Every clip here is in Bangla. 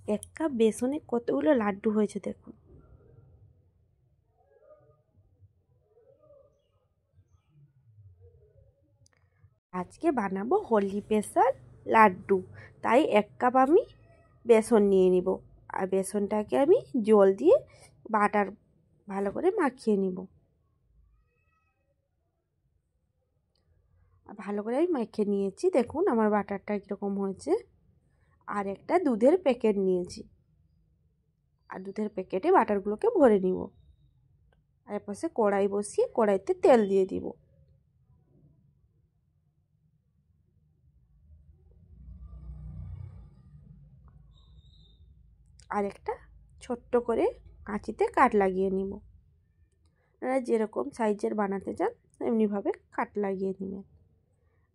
এক কাপ বেসনে কতগুলো লাড্ডু হয়েছে দেখুন। আজকে বানাবো হোলি স্পেশাল লাড্ডু, তাই এক কাপ আমি বেসন নিয়ে নিব। আর বেসনটাকে আমি জল দিয়ে বাটার ভালো করে মাখিয়ে নিব। ভালো করে আমি মাখিয়ে নিয়েছি, দেখুন আমার বাটারটা কীরকম হয়েছে। আর একটা দুধের প্যাকেট নিয়েছি, আর দুধের প্যাকেটে বাটারগুলোকে ভরে নিব। আর পাশে কড়াই বসিয়ে কড়াইতে তেল দিয়ে দিব। আর একটা ছোট্ট করে কাঁচিতে কাট লাগিয়ে নিব। আপনারা যেরকম সাইজের বানাতে চান এমনিভাবে কাট লাগিয়ে নেবেন।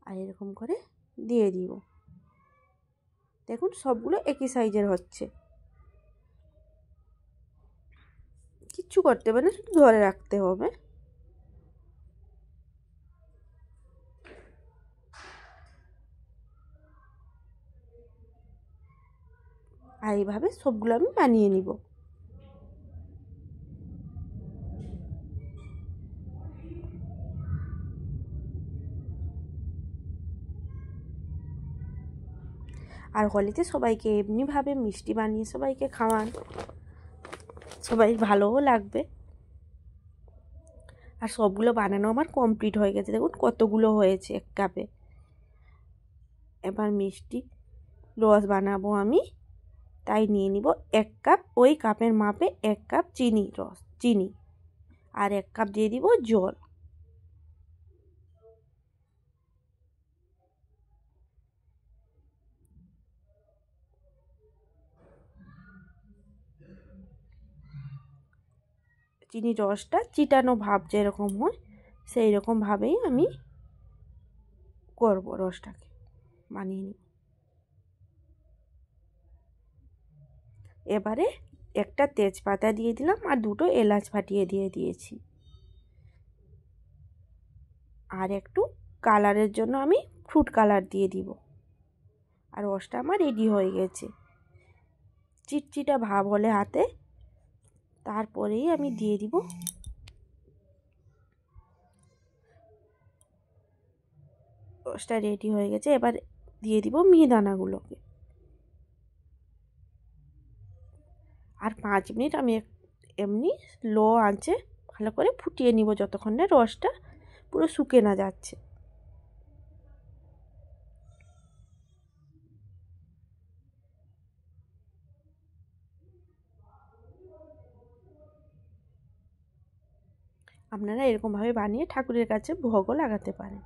আর এরকম করে দিয়ে দিব। দেখুন সবগুলো একই সাইজের হচ্ছে, কিচ্ছু করতে হবে না, শুধু ধরে রাখতে হবে। আর এইভাবে সবগুলো আমি বানিয়ে নিব। আর হোলিতে সবাইকে এমনিভাবে মিষ্টি বানিয়ে সবাইকে খাওয়ান, সবাই ভালোও লাগবে। আর সবগুলো বানানো আমার কমপ্লিট হয়ে গেছে, দেখুন কতগুলো হয়েছে এক কাপে। এবার মিষ্টি রস বানাবো আমি, তাই নিয়ে নিব এক কাপ, ওই কাপের মাপে এক কাপ চিনি, আর এক কাপ দিয়ে দিব জল। চিনি রসটা চিটানো ভাব যেরকম হয় সেই রকমভাবেই আমি করব, রসটাকে বানিয়ে নিব। এবারে একটা তেজপাতা দিয়ে দিলাম আর দুটো এলাচ ফাটিয়ে দিয়েছি। আর একটু কালারের জন্য আমি ফ্রুট কালার দিয়ে দিব। আর রসটা আমার রেডি হয়ে গেছে। চিটচিটা ভাব হলে হাতে, তারপরেই আমি দিয়ে দিব রসটা রেডি হয়ে গেছে। এবার দিয়ে দিব মিহিদানাগুলোকে। আর 5 মিনিট আমি এমনি লো আঁচে ভালো করে ফুটিয়ে নিব, যতক্ষণ না রসটা পুরো শুকে না যাচ্ছে। আপনারা এরকমভাবে বানিয়ে ঠাকুরের কাছে ভোগও লাগাতে পারেন।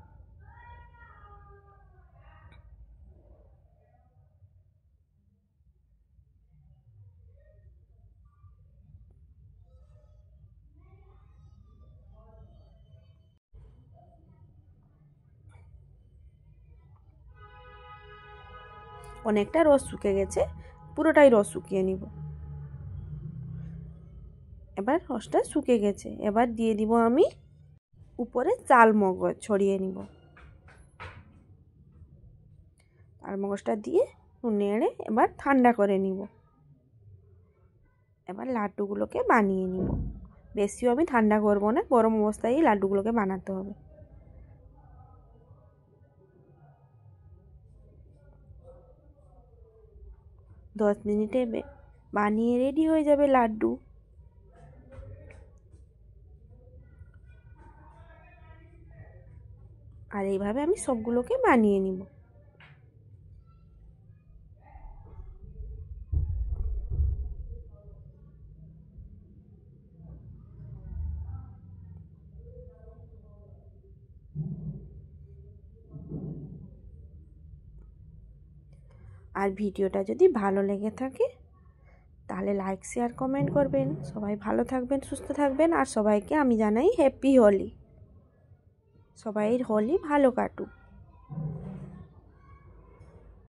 অনেকটা রস শুকে গেছে, পুরোটাই রস শুকিয়ে নিব। এবার রসটা শুকে গেছে, এবার দিয়ে দিব আমি উপরে চাল মগজ ছড়িয়ে নিব। চাল মগজটা দিয়ে নেড়ে এবার ঠান্ডা করে নিব। এবার লাড্ডুগুলোকে বানিয়ে নিব। বেশিও আমি ঠান্ডা করব না, গরম অবস্থায় লাড্ডুগুলোকে বানাতে হবে। দশ মিনিটে বানিয়ে রেডি হয়ে যাবে লাড্ডু। আর এইভাবে আমি সবগুলোকে বানিয়ে নিব। আর ভিডিওটা যদি ভালো লেগে থাকে তাহলে লাইক শেয়ার কমেন্ট করবেন। সবাই ভালো থাকবেন, সুস্থ থাকবেন। আর সবাইকে আমি জানাই হ্যাপি হোলি। সবাইয়ের হোলি ভালো কাটুক।